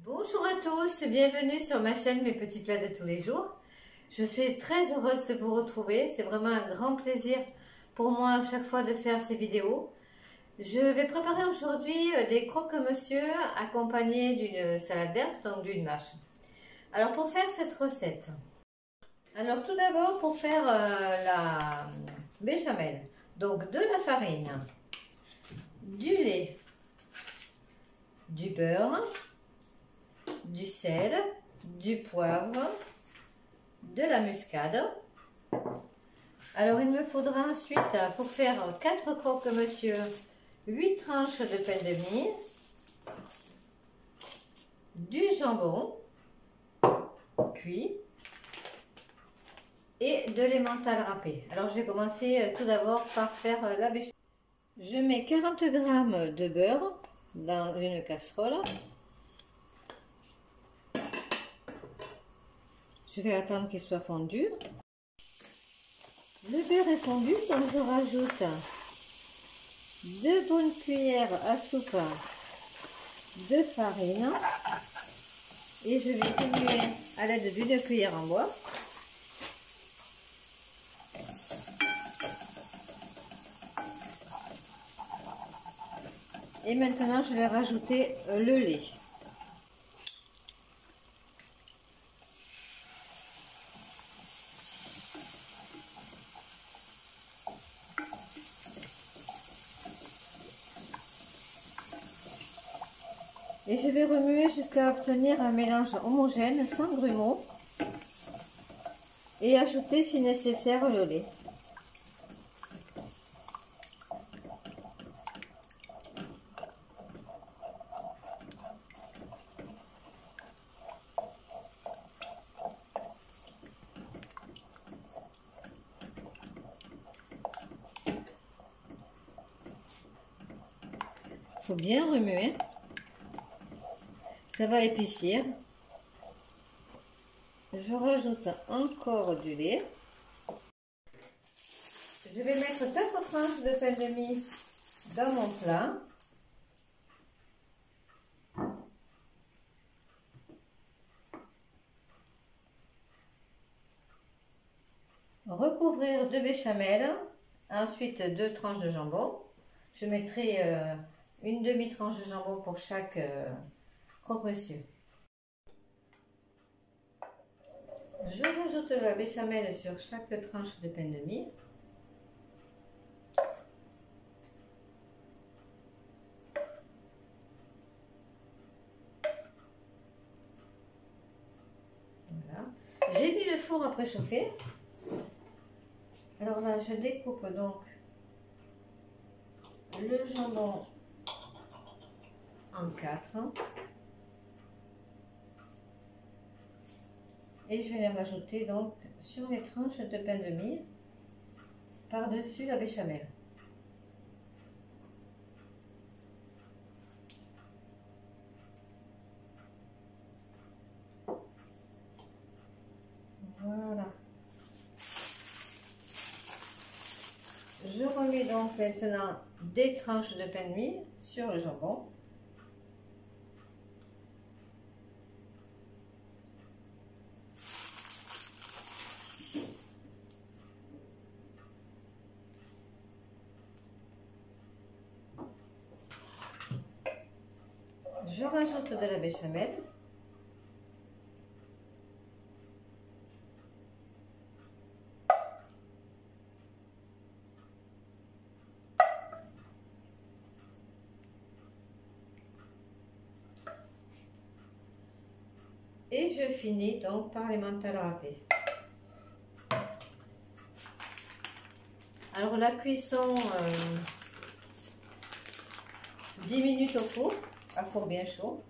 Bonjour à tous, bienvenue sur ma chaîne Mes Petits Plats de tous les jours. Je suis très heureuse de vous retrouver, c'est vraiment un grand plaisir pour moi à chaque fois de faire ces vidéos. Je vais préparer aujourd'hui des croque-monsieur accompagnés d'une salade verte, donc d'une mâche. Alors pour faire cette recette, tout d'abord pour faire la béchamel, donc de la farine, du lait, du beurre, du sel, du poivre, de la muscade. Alors il me faudra ensuite pour faire 4 croque-monsieur 8 tranches de pain de mie, du jambon cuit et de l'emmental râpé. Alors je vais commencer tout d'abord par faire la béchamel. Je mets 40 g de beurre dans une casserole. Je vais attendre qu'il soit fondu. Le beurre est fondu, donc je rajoute 2 bonnes cuillères à soupe de farine et je vais remuer à l'aide d'une cuillère en bois. Et maintenant, je vais rajouter le lait. Et je vais remuer jusqu'à obtenir un mélange homogène sans grumeaux et ajouter si nécessaire le lait. Il faut bien remuer. Ça va épaissir. Je rajoute encore du lait. Je vais mettre 4 tranches de pain de mie dans mon plat. Recouvrir de béchamel. Ensuite 2 tranches de jambon. Je mettrai une demi-tranche de jambon pour chaque croque-monsieur. Je rajoute la béchamel sur chaque tranche de pain de mie. Voilà. J'ai mis le four à préchauffer. Alors là, je découpe donc le jambon en 4. Et je vais les rajouter donc sur les tranches de pain de mie par-dessus la béchamel. Voilà. Je remets donc maintenant des tranches de pain de mie sur le jambon. Je rajoute de la béchamel. Et je finis donc par l'emmental râpé. Alors la cuisson 10 minutes au four, à four bien chaud.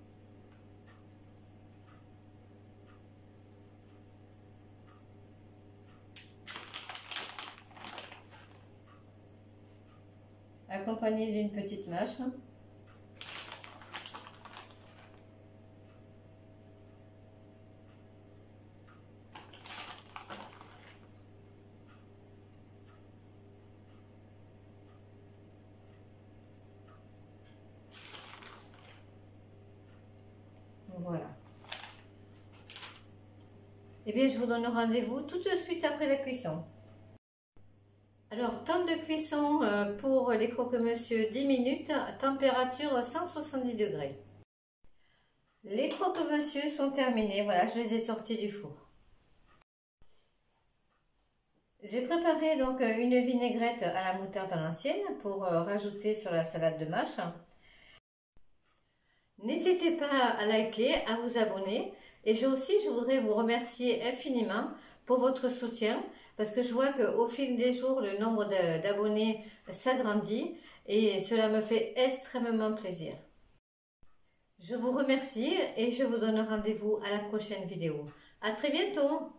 Accompagné d'une petite mâche. Voilà. Et bien, je vous donne rendez-vous tout de suite après la cuisson. Alors, temps de cuisson pour les croque-monsieur 10 minutes, température 170 degrés. Les croque-monsieur sont terminés, voilà, je les ai sortis du four. J'ai préparé donc une vinaigrette à la moutarde à l'ancienne pour rajouter sur la salade de mâche. N'hésitez pas à liker, à vous abonner. Et je voudrais vous remercier infiniment pour votre soutien parce que je vois qu'au fil des jours, le nombre d'abonnés s'agrandit et cela me fait extrêmement plaisir. Je vous remercie et je vous donne rendez-vous à la prochaine vidéo. À très bientôt!